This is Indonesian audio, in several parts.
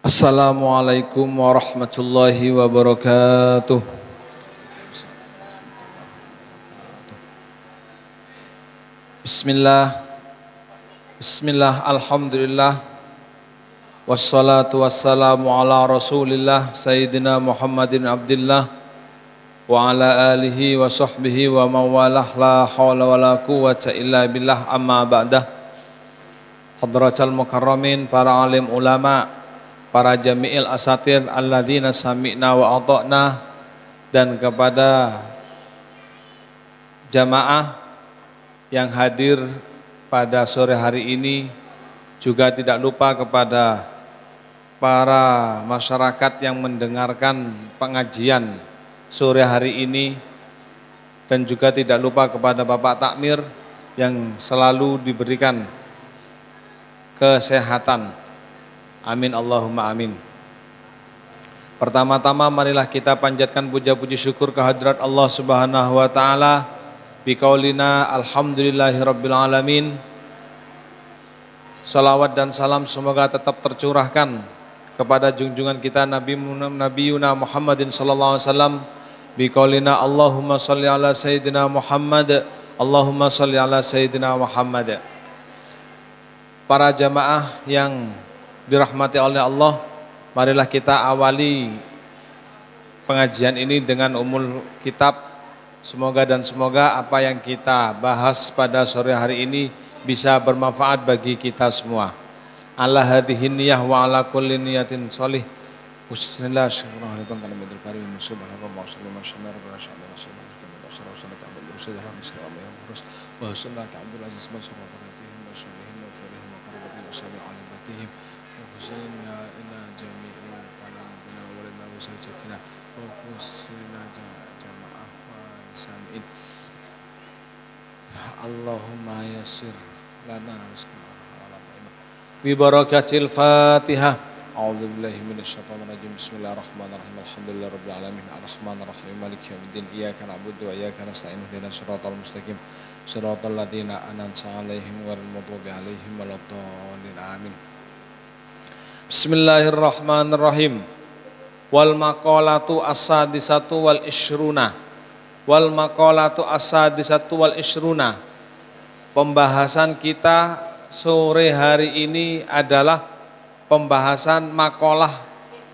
Assalamualaikum warahmatullahi wabarakatuh. Bismillah, Bismillah, Alhamdulillah, wassalatu wassalamu ala rasulillah Sayyidina Muhammadin Abdillah wa ala alihi wa sahbihi wa mawalah la hawla wa la quwwata illa billah amma ba'dah. Hadratal mukarramin, para alim ulama, para jami'il asatir alladzina sami'na wa ata'na, dan kepada jamaah yang hadir pada sore hari ini, juga tidak lupa kepada para masyarakat yang mendengarkan pengajian sore hari ini, dan juga tidak lupa kepada Bapak Takmir yang selalu diberikan kesehatan. Amin Allahumma amin. Pertama-tama marilah kita panjatkan puja-puji syukur kehadirat Allah Subhanahu wa taala biqaulina alhamdulillahirabbil alamin. Salawat dan salam semoga tetap tercurahkan kepada junjungan kita Nabiuna Muhammadin sallallahu alaihi wasallam biqaulina Allahumma shalli ala sayyidina Muhammad, Allahumma shalli ala sayyidina Muhammad. Para jamaah yang dirahmati oleh Allah, marilah kita awali pengajian ini dengan umul kitab. Semoga apa yang kita bahas pada sore hari ini bisa bermanfaat bagi kita semua. Ala hadhihi niyyah wa ala kulli niyatin sholih. Bismillahirrahmanirrahim. Allahumma yassir lana bi barakatil Fatihah. A'udzu billahi minasyaitonir rajim. Bismillahirrahmanirrahim. Alhamdulillahirabbil alamin arrahmanir rahim maliki yaumiddin iyyaka na'budu wa iyyaka nasta'in ihdinas siratal mustaqim siratal ladzina an'amta 'alaihim ghairil maghdubi 'alaihim waladdallin amin. Bismillahirrahmanirrahim. Wal maqalatu as-sadisatu wal ishruna. Wal maqalatu as-sadisatu wal ishruna. Pembahasan kita sore hari ini adalah pembahasan makalah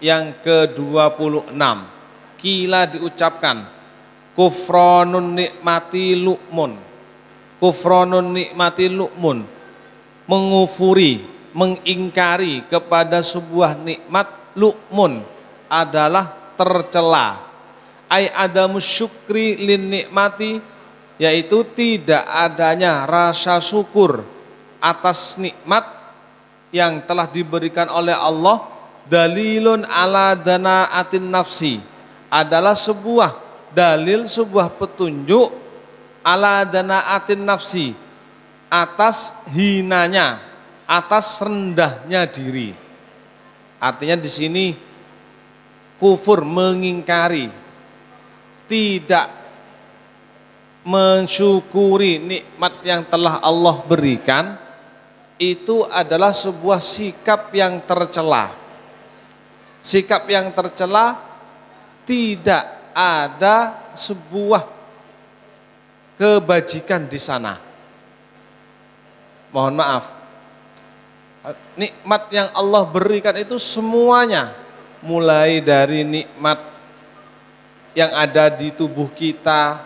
yang ke-26. Kila diucapkan kufranun nikmati lu'mun. Kufranun nikmati lu'mun. Mengufuri, mengingkari kepada sebuah nikmat, lu'mun adalah tercela. Ai adamus syukri lin nikmati, yaitu tidak adanya rasa syukur atas nikmat yang telah diberikan oleh Allah. Dalilun ala danaatin nafsi, adalah sebuah dalil, sebuah petunjuk ala danaatin nafsi, atas hinanya, atas rendahnya diri. Artinya di sini kufur, mengingkari, tidak mensyukuri nikmat yang telah Allah berikan, itu adalah sebuah sikap yang tercela. Sikap yang tercela, tidak ada sebuah kebajikan di sana. Mohon maaf, nikmat yang Allah berikan itu semuanya, mulai dari nikmat yang ada di tubuh kita,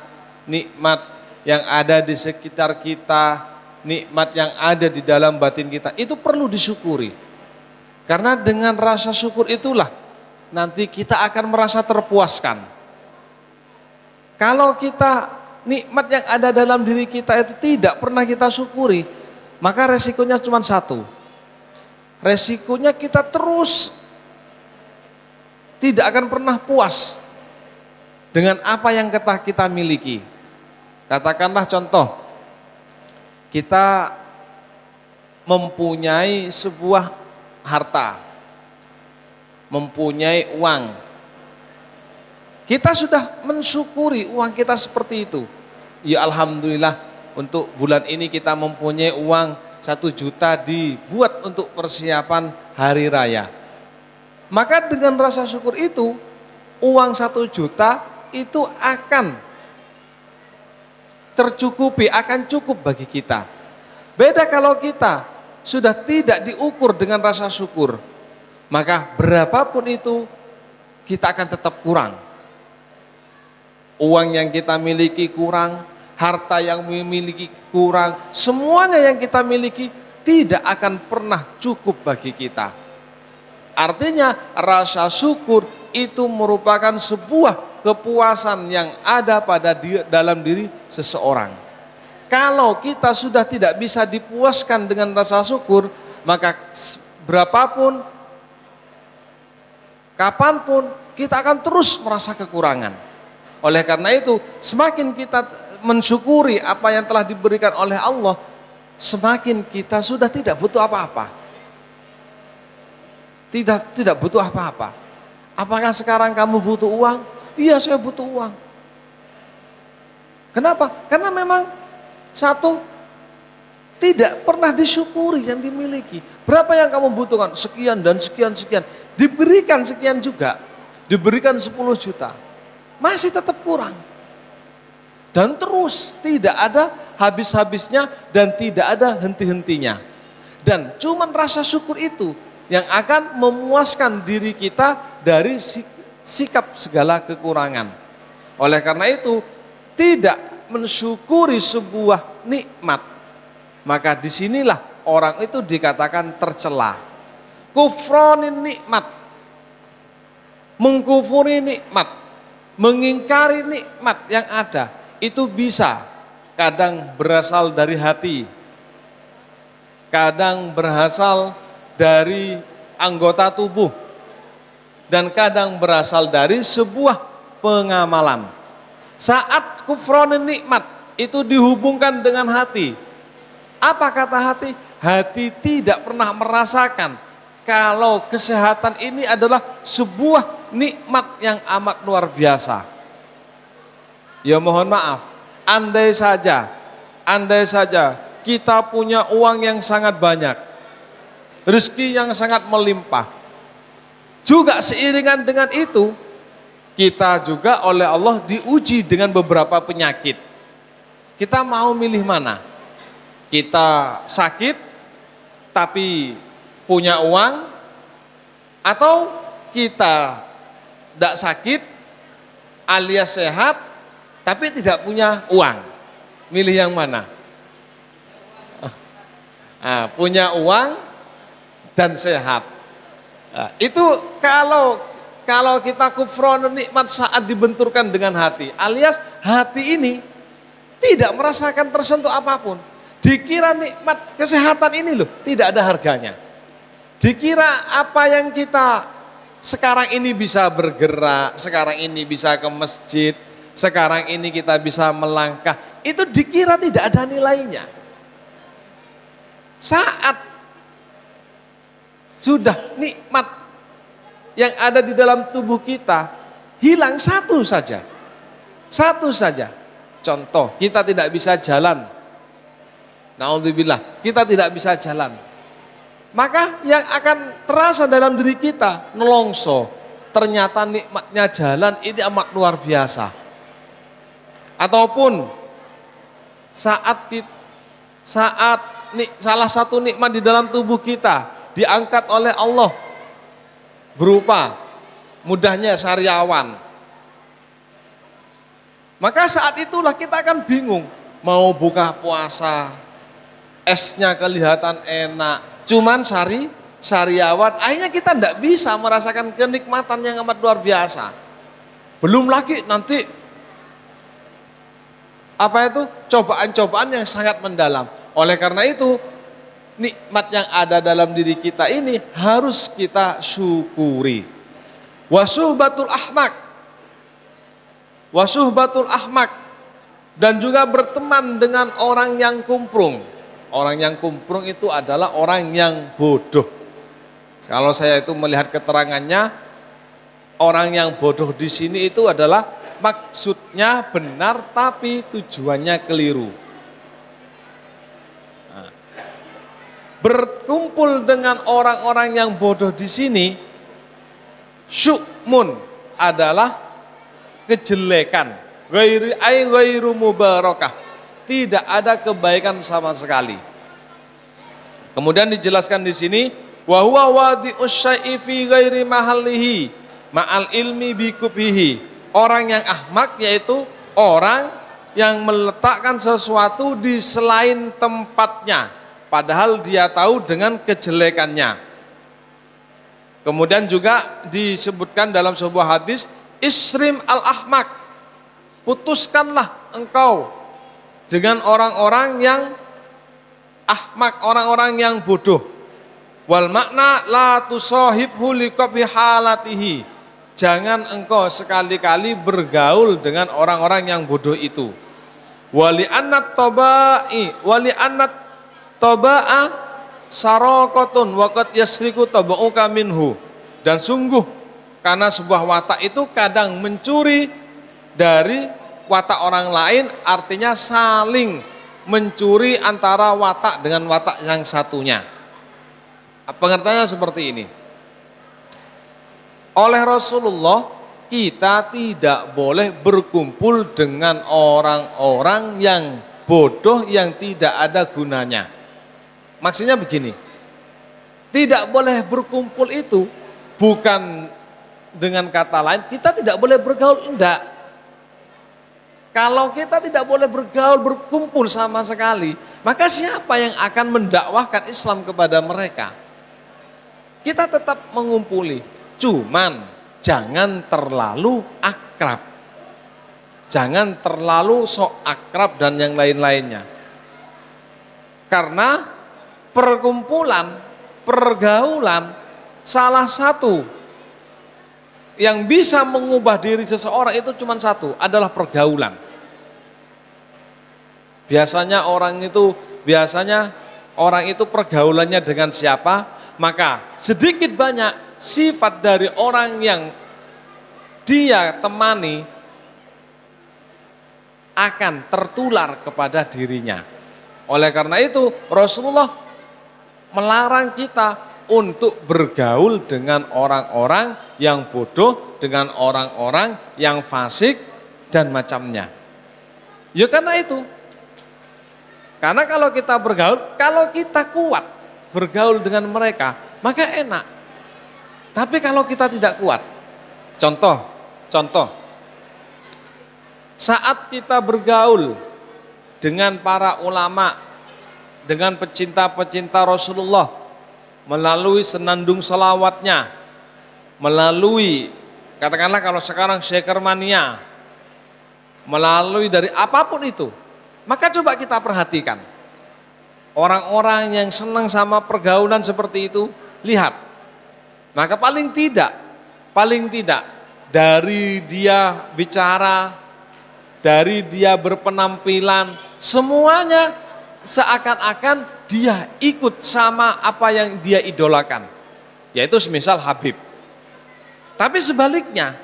nikmat yang ada di sekitar kita, nikmat yang ada di dalam batin kita, itu perlu disyukuri. Karena dengan rasa syukur itulah nanti kita akan merasa terpuaskan. Kalau kita nikmat yang ada dalam diri kita itu tidak pernah kita syukuri, maka resikonya cuma satu. Resikonya kita terus tidak akan pernah puas dengan apa yang kita miliki. Katakanlah contoh, kita mempunyai sebuah harta, mempunyai uang. Kita sudah mensyukuri uang kita seperti itu. Ya alhamdulillah, untuk bulan ini kita mempunyai uang 1 juta dibuat untuk persiapan hari raya. Maka dengan rasa syukur itu, uang 1 juta itu akan tercukupi, akan cukup bagi kita. Beda kalau kita sudah tidak diukur dengan rasa syukur, maka berapapun itu kita akan tetap kurang. Uang yang kita miliki kurang, harta yang memiliki kurang, semuanya yang kita miliki tidak akan pernah cukup bagi kita. Artinya rasa syukur itu merupakan sebuah kepuasan yang ada dalam diri seseorang. Kalau kita sudah tidak bisa dipuaskan dengan rasa syukur, maka berapapun, kapanpun kita akan terus merasa kekurangan. Oleh karena itu, semakin kita mensyukuri apa yang telah diberikan oleh Allah, semakin kita sudah tidak butuh apa-apa. Tidak butuh apa-apa. Apakah sekarang kamu butuh uang? Iya, saya butuh uang. Kenapa? Karena memang satu, tidak pernah disyukuri yang dimiliki. Berapa yang kamu butuhkan? Sekian dan sekian. Diberikan sekian juga. Diberikan 10 juta. Masih tetap kurang. Dan terus tidak ada habis-habisnya dan tidak ada henti-hentinya. Dan cuman rasa syukur itu yang akan memuaskan diri kita dari sikap segala kekurangan. Oleh karena itu, tidak mensyukuri sebuah nikmat, maka disinilah orang itu dikatakan tercela. Kufronin nikmat, mengkufuri nikmat, mengingkari nikmat yang ada, itu bisa kadang berasal dari hati, kadang berasal dari anggota tubuh, dan kadang berasal dari sebuah pengamalan. Saat kufronin nikmat itu dihubungkan dengan hati. Apa kata hati? Hati tidak pernah merasakan kalau kesehatan ini adalah sebuah nikmat yang amat luar biasa. Ya mohon maaf, andai saja kita punya uang yang sangat banyak, rezeki yang sangat melimpah, juga seiringan dengan itu kita juga oleh Allah diuji dengan beberapa penyakit. Kita mau milih mana? Kita sakit tapi punya uang, atau kita tidak sakit alias sehat tapi tidak punya uang? Milih yang mana? Nah, punya uang dan sehat. Nah, itu kalau kita kufron nikmat saat dibenturkan dengan hati, alias hati ini tidak merasakan tersentuh apapun. Dikira nikmat kesehatan ini loh tidak ada harganya. Dikira apa yang kita sekarang ini bisa bergerak, sekarang ini bisa ke masjid, sekarang ini kita bisa melangkah, itu dikira tidak ada nilainya. Saat sudah nikmat yang ada di dalam tubuh kita hilang satu saja. Contoh, kita tidak bisa jalan. Naudzubillah, kita tidak bisa jalan. Maka yang akan terasa dalam diri kita nelongso. Ternyata nikmatnya jalan ini amat luar biasa. Ataupun salah satu nikmat di dalam tubuh kita diangkat oleh Allah berupa mudahnya sariawan. Maka saat itulah kita akan bingung mau buka puasa, esnya kelihatan enak, cuman sariawan, akhirnya kita tidak bisa merasakan kenikmatan yang amat luar biasa. Belum lagi nanti cobaan-cobaan yang sangat mendalam. Oleh karena itu nikmat yang ada dalam diri kita ini harus kita syukuri. Wasuhbatul ahmak, dan juga berteman dengan orang yang kumprung. Orang yang kumprung itu adalah orang yang bodoh. Kalau saya itu melihat keterangannya, orang yang bodoh di sini itu adalah maksudnya benar tapi tujuannya keliru. Berkumpul dengan orang-orang yang bodoh di sini Syu'mun adalah kejelekan. Ghairu mubarakah. Tidak ada kebaikan sama sekali. Kemudian dijelaskan di sini, wa huwa wadi'us syai'i fi ghairi mahallihi ma'al ilmi bikubhihi. Orang yang ahmak yaitu orang yang meletakkan sesuatu di selain tempatnya, padahal dia tahu dengan kejelekannya. Kemudian juga disebutkan dalam sebuah hadis, isrim al-ahmak, putuskanlah engkau dengan orang-orang yang ahmak, orang-orang yang bodoh. Wal makna la tusahibhu liqabhi halatihi, jangan engkau sekali-kali bergaul dengan orang-orang yang bodoh itu. Wali annat taba'a saraqatun waqad yasriku tabauka minhu, dan sungguh karena sebuah watak itu kadang mencuri dari watak orang lain, artinya saling mencuri antara watak dengan watak yang satunya. Pengertiannya seperti ini. Oleh Rasulullah, kita tidak boleh berkumpul dengan orang-orang yang bodoh, yang tidak ada gunanya. Maksudnya begini, tidak boleh berkumpul itu bukan dengan kata lain kita tidak boleh bergaul, enggak. Kalau kita tidak boleh bergaul, berkumpul sama sekali, maka siapa yang akan mendakwahkan Islam kepada mereka? Kita tetap mengumpuli, cuman jangan terlalu akrab. Jangan terlalu sok akrab dan yang lain-lainnya. Karena perkumpulan, pergaulan, salah satu yang bisa mengubah diri seseorang itu cuma satu, adalah pergaulan. Biasanya orang itu pergaulannya dengan siapa, maka sedikit banyak sifat dari orang yang dia temani akan tertular kepada dirinya. Oleh karena itu Rasulullah melarang kita untuk bergaul dengan orang-orang yang bodoh, dengan orang-orang yang fasik dan macamnya. Ya karena itu. Karena kalau kita bergaul, kalau kita kuat bergaul dengan mereka, maka enak. Tapi kalau kita tidak kuat, contoh, saat kita bergaul dengan para ulama, dengan pecinta-pecinta Rasulullah, melalui senandung selawatnya, melalui katakanlah kalau sekarang Syekermania, melalui dari apapun itu, maka coba kita perhatikan orang-orang yang senang sama pergaulan seperti itu, lihat, maka paling tidak dari dia bicara, dari dia berpenampilan, semuanya seakan-akan dia ikut sama apa yang dia idolakan, yaitu semisal Habib. Tapi sebaliknya,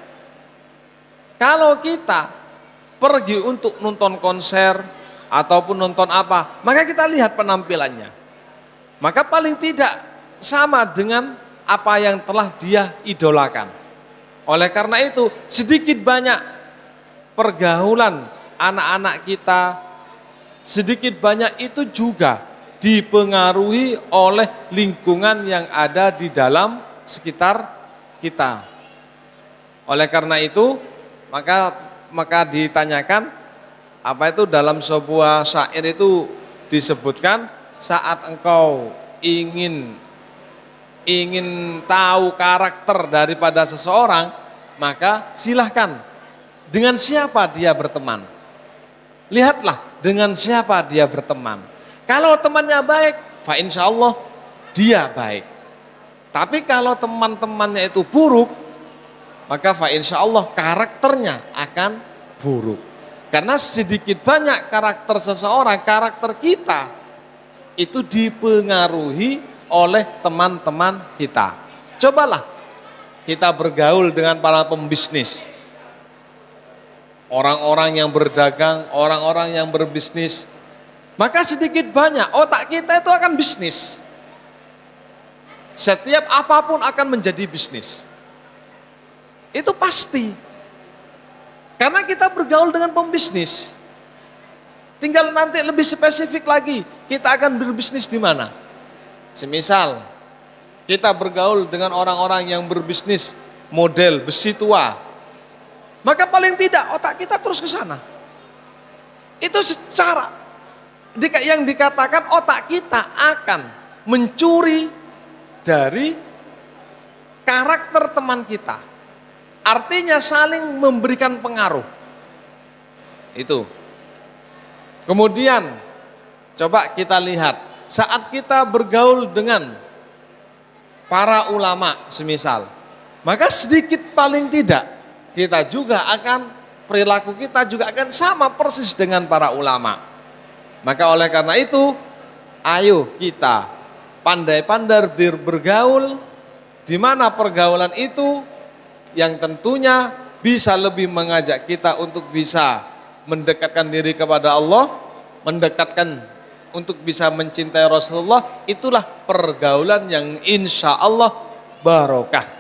kalau kita pergi untuk nonton konser ataupun nonton apa, maka kita lihat penampilannya, maka paling tidak sama dengan apa yang telah dia idolakan. Oleh karena itu, sedikit banyak pergaulan anak-anak kita, sedikit banyak itu juga dipengaruhi oleh lingkungan yang ada di dalam sekitar kita. Oleh karena itu, maka ditanyakan, apa itu dalam sebuah syair itu disebutkan, saat engkau ingin tahu karakter daripada seseorang, maka silahkan dengan siapa dia berteman. Lihatlah dengan siapa dia berteman. Kalau temannya baik, fa insya Allah dia baik. Tapi kalau teman-temannya itu buruk, maka fa insya Allah karakternya akan buruk. Karena sedikit banyak karakter seseorang, karakter kita itu dipengaruhi oleh teman-teman kita. Cobalah kita bergaul dengan para pembisnis, orang-orang yang berdagang, orang-orang yang berbisnis, maka sedikit banyak otak kita itu akan bisnis. Setiap apapun akan menjadi bisnis. Itu pasti. Karena kita bergaul dengan pembisnis. Tinggal nanti lebih spesifik lagi, kita akan berbisnis di mana? Semisal, kita bergaul dengan orang-orang yang berbisnis model besi tua. Maka paling tidak otak kita terus ke sana. Itu secara yang dikatakan otak kita akan mencuri dari karakter teman kita. Artinya saling memberikan pengaruh. Itu. Kemudian coba kita lihat saat kita bergaul dengan para ulama semisal, maka sedikit paling tidak kita juga akan perilaku kita juga akan sama persis dengan para ulama. Maka oleh karena itu, ayo kita pandai-pandai bergaul, di mana pergaulan itu yang tentunya bisa lebih mengajak kita untuk bisa mendekatkan diri kepada Allah, mendekatkan untuk bisa mencintai Rasulullah. Itulah pergaulan yang insya Allah barokah.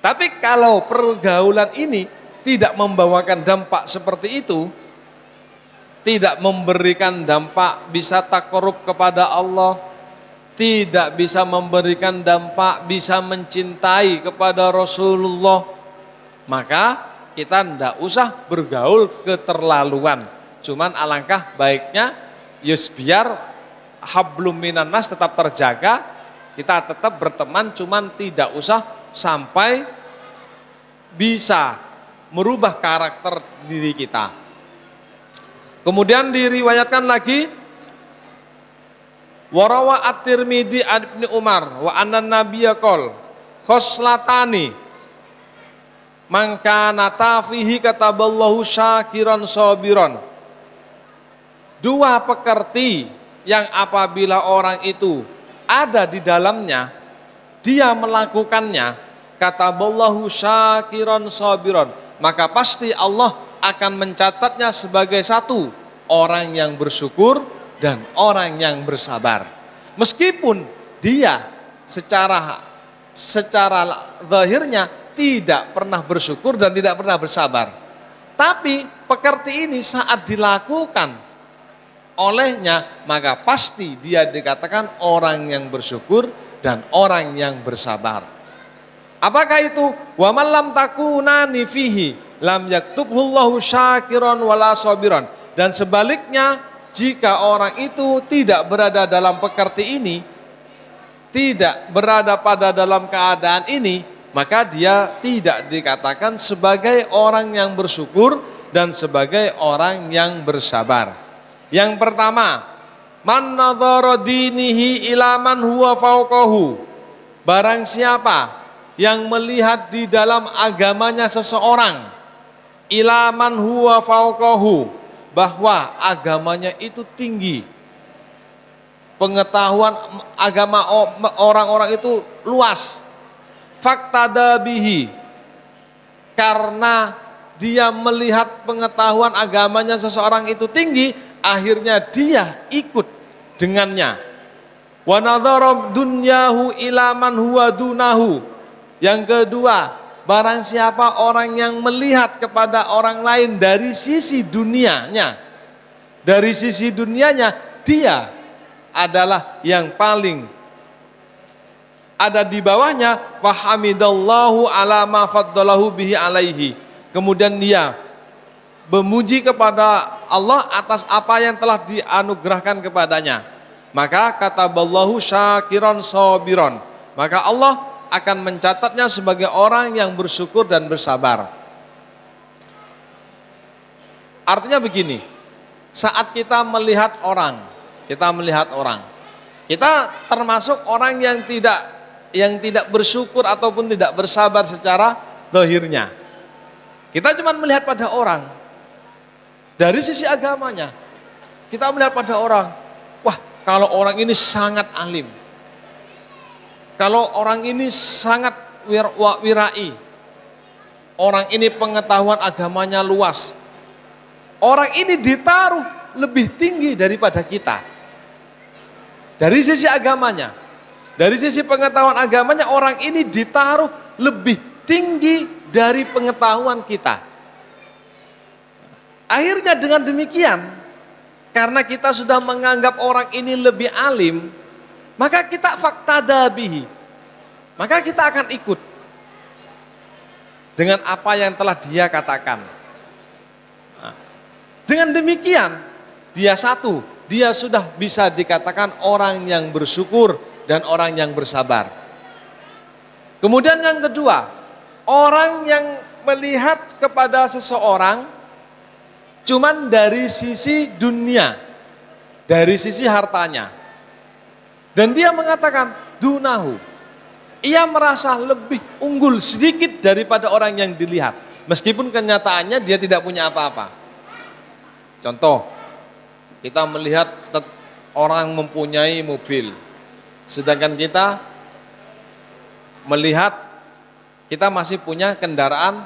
Tapi kalau pergaulan ini tidak membawakan dampak seperti itu, tidak memberikan dampak bisa takarub kepada Allah, tidak bisa memberikan dampak bisa mencintai kepada Rasulullah, maka kita tidak usah bergaul keterlaluan. Cuman alangkah baiknya yus biar hablum minan nas tetap terjaga, kita tetap berteman, cuman tidak usah sampai bisa merubah karakter diri kita. Kemudian diriwayatkan lagi warawa at-Tirmidzi an Ibnu Umar wa anna nabiyya qol khoslatani mangka natafihi kataballahu syakiran sabiran. Dua pekerti yang apabila orang itu ada di dalamnya, dia melakukannya, kataballahu syakiran sabiran, maka pasti Allah akan mencatatnya sebagai satu orang yang bersyukur dan orang yang bersabar. Meskipun dia secara zahirnya tidak pernah bersyukur dan tidak pernah bersabar, tapi pekerti ini saat dilakukan olehnya, maka pasti dia dikatakan orang yang bersyukur dan orang yang bersabar. Apakah itu? Wa man lam takunani fihi lam yaktubhullahu syakiran wala sabiran. Dan sebaliknya, jika orang itu tidak berada dalam pekerti ini, tidak berada pada dalam keadaan ini, maka dia tidak dikatakan sebagai orang yang bersyukur dan sebagai orang yang bersabar. Yang pertama, man nadhara dinihi ila man huwa fawqahu. Barang siapa yang melihat di dalam agamanya seseorang, ila man huwa fawqahu, bahwa agamanya itu tinggi, pengetahuan agama orang-orang itu luas, faktada bihi, karena dia melihat pengetahuan agamanya seseorang itu tinggi, akhirnya dia ikut dengannya. Wa nadhara dunyahu ila man huwa dunahu. Yang kedua, barang siapa orang yang melihat kepada orang lain dari sisi dunianya, dari sisi dunianya dia adalah yang paling ada di bawahnya, wa hamidallahu ala ma faddalahu bihi alaihi. Kemudian dia memuji kepada Allah atas apa yang telah dianugerahkan kepadanya. Maka kataballahu syakiran sabiran, maka Allah akan mencatatnya sebagai orang yang bersyukur dan bersabar. Artinya begini, saat kita melihat orang, kita termasuk orang yang tidak bersyukur ataupun tidak bersabar secara zahirnya. Kita cuma melihat pada orang dari sisi agamanya. Kita melihat pada orang, wah, kalau orang ini sangat alim, kalau orang ini sangat wirai, orang ini pengetahuan agamanya luas, orang ini ditaruh lebih tinggi daripada kita. Dari sisi agamanya, dari sisi pengetahuan agamanya, orang ini ditaruh lebih tinggi dari pengetahuan kita. Akhirnya dengan demikian, karena kita sudah menganggap orang ini lebih alim, maka kita faktada bihi, maka kita akan ikut dengan apa yang telah dia katakan. Dengan demikian, dia sudah bisa dikatakan orang yang bersyukur dan orang yang bersabar. Kemudian yang kedua, orang yang melihat kepada seseorang cuman dari sisi dunia, dari sisi hartanya. Dan dia mengatakan dunahu, ia merasa lebih unggul sedikit daripada orang yang dilihat. Meskipun kenyataannya dia tidak punya apa-apa. Contoh, kita melihat orang mempunyai mobil, sedangkan kita melihat kita masih punya kendaraan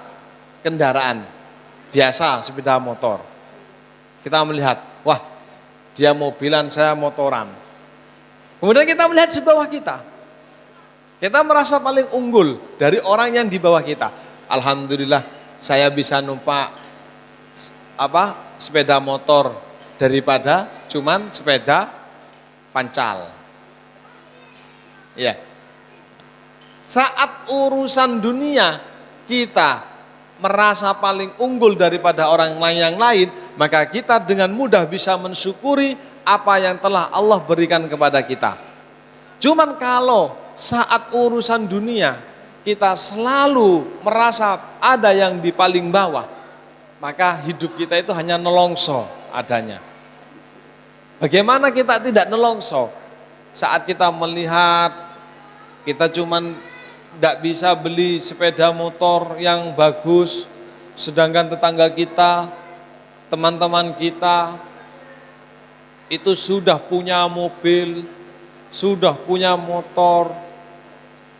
biasa, sepeda motor. Kita melihat, wah dia mobilan, saya motoran. Kemudian kita melihat di bawah kita merasa paling unggul dari orang yang di bawah kita. Alhamdulillah saya bisa numpak sepeda motor daripada cuman sepeda pancal. Ya. Saat urusan dunia kita merasa paling unggul daripada orang yang lain, maka kita dengan mudah bisa mensyukuri apa yang telah Allah berikan kepada kita. Cuman kalau saat urusan dunia kita selalu merasa ada yang di paling bawah, maka hidup kita itu hanya nelongso adanya. Bagaimana kita tidak nelongso saat kita melihat kita cuman tidak bisa beli sepeda motor yang bagus, sedangkan tetangga kita, teman-teman kita itu sudah punya mobil, sudah punya motor,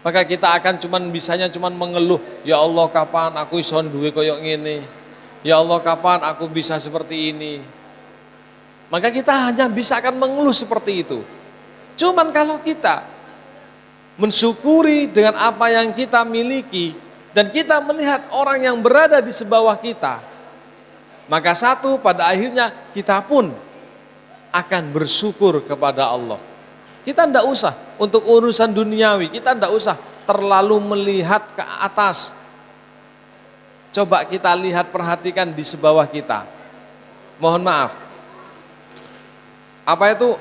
maka kita akan bisanya mengeluh, ya Allah kapan aku iso duwe koyok ngene. Ya Allah kapan aku bisa seperti ini. Maka kita hanya bisa akan mengeluh seperti itu. Cuman kalau kita mensyukuri dengan apa yang kita miliki dan kita melihat orang yang berada di sebawah kita, maka pada akhirnya kita pun akan bersyukur kepada Allah. Kita tidak usah untuk urusan duniawi, kita tidak usah terlalu melihat ke atas. Coba kita lihat, perhatikan di sebawah kita. Mohon maaf. Apa itu?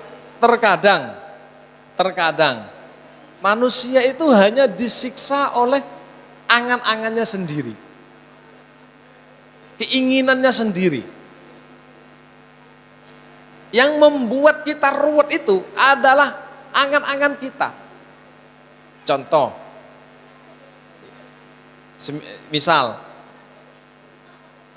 Terkadang manusia itu hanya disiksa oleh angan-angannya sendiri. Keinginannya sendiri. Yang membuat kita ruwet itu adalah angan-angan kita. Contoh. Misal,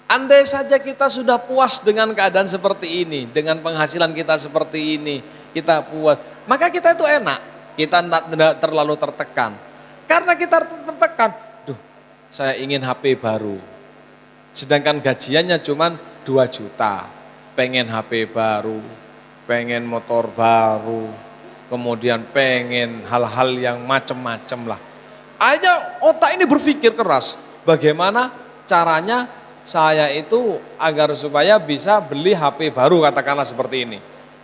andai saja kita sudah puas dengan keadaan seperti ini, dengan penghasilan kita seperti ini, kita puas, maka kita itu enak, kita tidak terlalu tertekan. Karena kita tertekan, saya ingin HP baru, sedangkan gajiannya cuma 2 juta, pengen HP baru, pengen motor baru, kemudian pengen hal-hal yang macam-macam lah. Aja otak ini berpikir keras, bagaimana caranya saya itu agar supaya bisa beli HP baru, katakanlah seperti ini.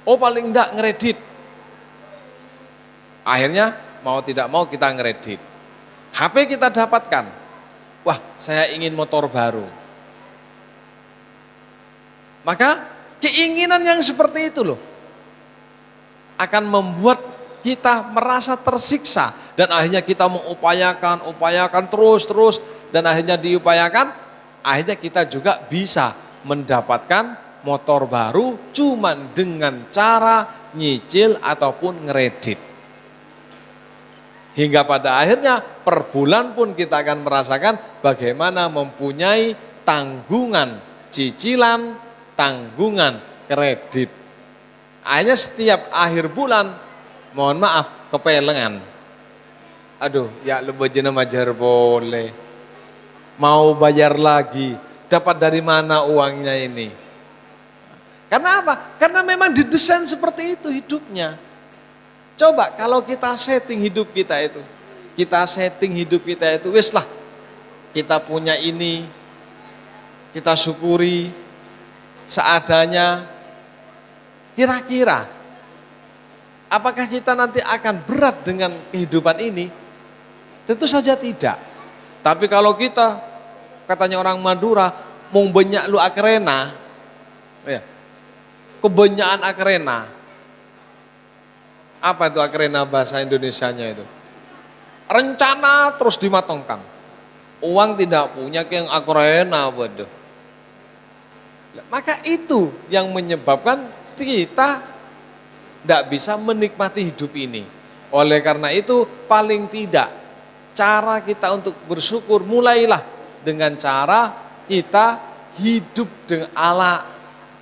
Oh paling enggak ngeredit. Akhirnya mau tidak mau kita ngeredit. HP kita dapatkan. Wah saya ingin motor baru. Maka keinginan yang seperti itu loh akan membuat kita merasa tersiksa. Dan akhirnya kita mengupayakan terus dan akhirnya diupayakan. Akhirnya kita juga bisa mendapatkan motor baru cuman dengan cara nyicil ataupun ngeredit. Hingga pada akhirnya per bulan pun kita akan merasakan bagaimana mempunyai tanggungan cicilan, tanggungan kredit. Akhirnya setiap akhir bulan, mohon maaf, kepelengan. Aduh, ya lebih jenama majar boleh. Mau bayar lagi, dapat dari mana uangnya ini? Karena apa? Karena memang didesain seperti itu hidupnya. Coba kalau kita setting hidup kita itu, wis lah, kita punya ini, kita syukuri seadanya. Kira-kira apakah kita nanti akan berat dengan kehidupan ini? Tentu saja tidak. Tapi kalau kita, katanya orang Madura, mau banyak lu akrena, ya, kebanyakan akrena. Apa itu akrena bahasa Indonesianya itu? Rencana terus dimatangkan. Uang tidak punya yang akrena, waduh. Maka itu yang menyebabkan kita tidak bisa menikmati hidup ini. Oleh karena itu paling tidak cara kita untuk bersyukur mulailah dengan cara kita hidup dengan ala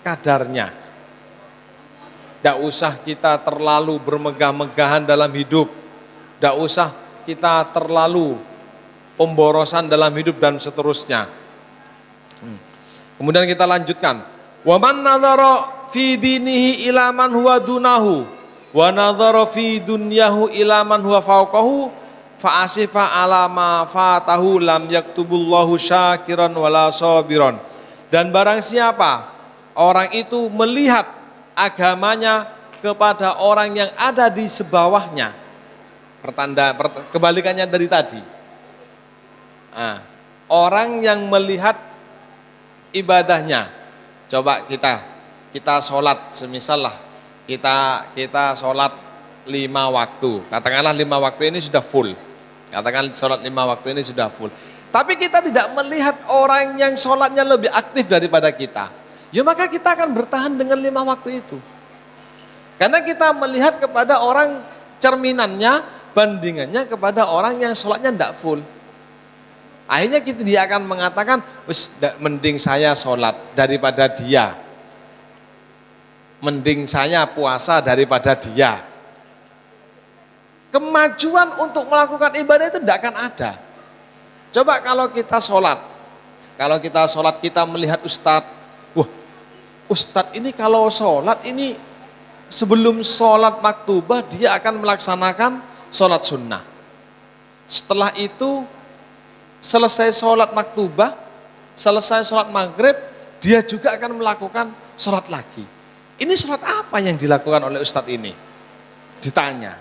kadarnya. Tidak usah kita terlalu bermegah-megahan dalam hidup. Tidak usah kita terlalu pemborosan dalam hidup dan seterusnya. Kemudian kita lanjutkan. Wa man nadhara fi dinihi ila man huwa dunahu wa nadhara fi dunyahu ila man huwa fawqahu fa asifa ala ma fatahu lam yaktubullahu syakiran wala sabiran. Dan barang siapa orang itu melihat agamanya kepada orang yang ada di sebawahnya, kebalikannya dari tadi. Nah, orang yang melihat ibadahnya, coba kita sholat, semisal lah kita sholat 5 waktu, katakanlah 5 waktu ini sudah full, katakan sholat 5 waktu ini sudah full, tapi kita tidak melihat orang yang sholatnya lebih aktif daripada kita, ya maka kita akan bertahan dengan 5 waktu itu, karena kita melihat kepada orang cerminannya, bandingannya kepada orang yang sholatnya tidak full. Akhirnya dia akan mengatakan, mending saya sholat daripada dia, mending saya puasa daripada dia. Kemajuan untuk melakukan ibadah itu tidak akan ada. Coba kalau kita sholat kita melihat ustadz, wah ustadz ini kalau sholat ini sebelum sholat maktubah dia akan melaksanakan sholat sunnah. Setelah itu selesai sholat maktubah, selesai sholat maghrib, dia juga akan melakukan sholat lagi. Ini sholat apa yang dilakukan oleh ustadz ini? Ditanya.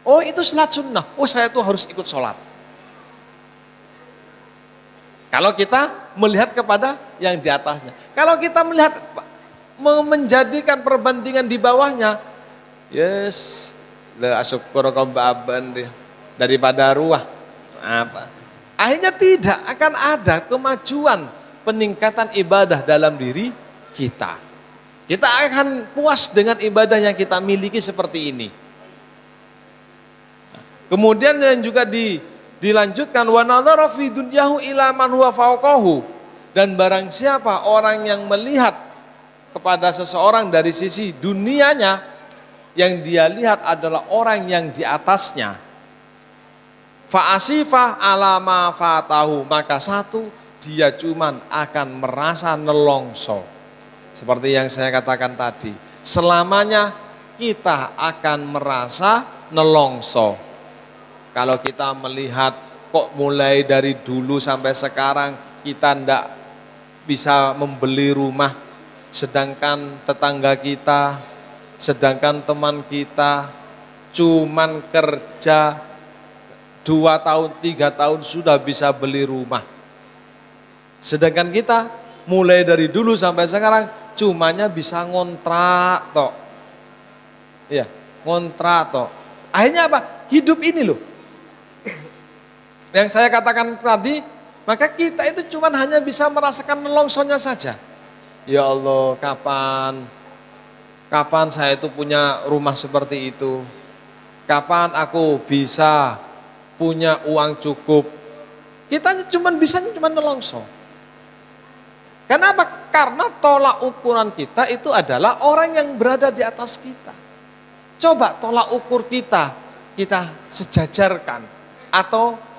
Oh itu sholat sunnah, oh saya tuh harus ikut sholat. Kalau kita melihat kepada yang di atasnya. Kalau kita melihat menjadikan perbandingan di bawahnya, yes, le asyukur kaum daripada ruah. Apa? Akhirnya tidak akan ada kemajuan peningkatan ibadah dalam diri kita. Kita akan puas dengan ibadah yang kita miliki seperti ini. Kemudian yang juga dilanjutkan wa nadhara fi dunyahu ila man huwa fawqahu, dan barang siapa orang yang melihat kepada seseorang dari sisi dunianya, yang dia lihat adalah orang yang di atasnya. Fa'asifah alama fatahu, maka satu, dia cuman akan merasa nelongso. Seperti yang saya katakan tadi, selamanya kita akan merasa nelongso. Kalau kita melihat kok mulai dari dulu sampai sekarang kita tidak bisa membeli rumah, sedangkan tetangga kita, sedangkan teman kita cuman kerja 2 tahun, 3 tahun sudah bisa beli rumah. Sedangkan kita mulai dari dulu sampai sekarang cumanya bisa ngontrak tok. Iya, ngontrak tok. Akhirnya apa? Hidup ini loh. Yang saya katakan tadi, maka kita itu cuman hanya bisa merasakan nelongsonya saja. Ya Allah, kapan saya itu punya rumah seperti itu? Kapan aku bisa punya uang cukup? Kita cuma nelongso. Kenapa? Karena tolak ukuran kita itu adalah orang yang berada di atas kita. Coba tolak ukur kita sejajarkan, atau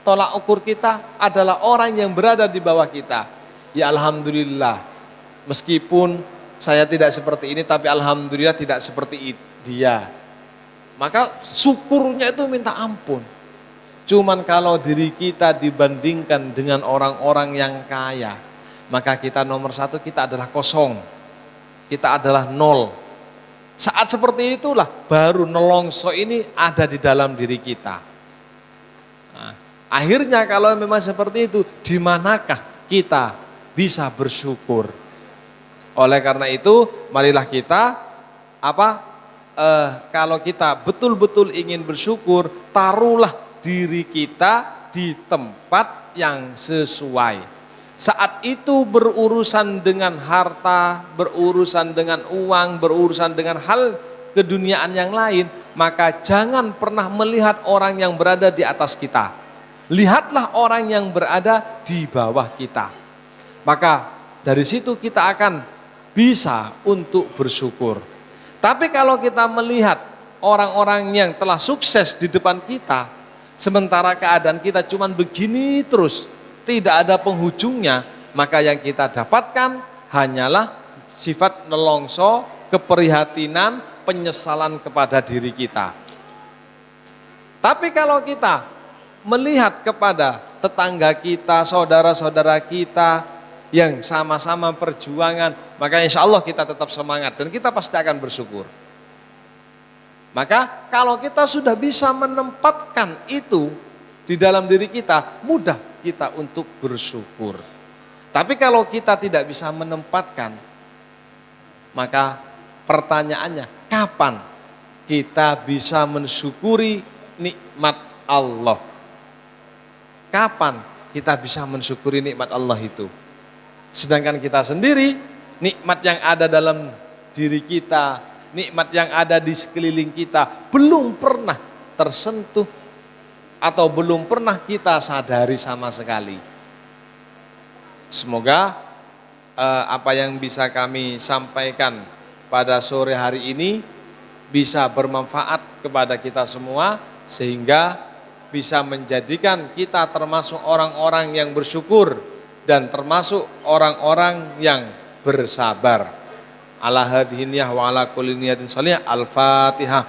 tolak ukur kita adalah orang yang berada di bawah kita. Ya alhamdulillah, meskipun saya tidak seperti ini, tapi alhamdulillah tidak seperti dia. Maka syukurnya itu minta ampun. Cuman kalau diri kita dibandingkan dengan orang-orang yang kaya, maka kita nomor satu, kita adalah kosong. Kita adalah nol. Saat seperti itulah baru nelongso ini ada di dalam diri kita. Nah, akhirnya kalau memang seperti itu, di manakah kita bisa bersyukur? Oleh karena itu, marilah kita kalau kita betul-betul ingin bersyukur, taruhlah diri kita di tempat yang sesuai. Saat itu berurusan dengan harta, berurusan dengan uang, berurusan dengan hal keduniaan yang lain, maka jangan pernah melihat orang yang berada di atas kita. Lihatlah orang yang berada di bawah kita. Maka dari situ kita akan bisa untuk bersyukur. Tapi kalau kita melihat orang-orang yang telah sukses di depan kita, sementara keadaan kita cuma begini terus, tidak ada penghujungnya, maka yang kita dapatkan hanyalah sifat nelongso, keprihatinan, penyesalan kepada diri kita. Tapi kalau kita melihat kepada tetangga kita, saudara-saudara kita yang sama-sama perjuangan, maka insya Allah kita tetap semangat dan kita pasti akan bersyukur. Maka kalau kita sudah bisa menempatkan itu di dalam diri kita, mudah kita untuk bersyukur. Tapi kalau kita tidak bisa menempatkan, maka pertanyaannya, kapan kita bisa mensyukuri nikmat Allah? Kapan kita bisa mensyukuri nikmat Allah itu? Sedangkan kita sendiri, nikmat yang ada dalam diri kita, nikmat yang ada di sekeliling kita, belum pernah tersentuh atau belum pernah kita sadari sama sekali. Semoga apa yang bisa kami sampaikan pada sore hari ini bisa bermanfaat kepada kita semua, sehingga bisa menjadikan kita termasuk orang-orang yang bersyukur dan termasuk orang-orang yang bersabar. Ala hadhihi niyah wa ala kulli niyatin shalihah. Al-Fatihah.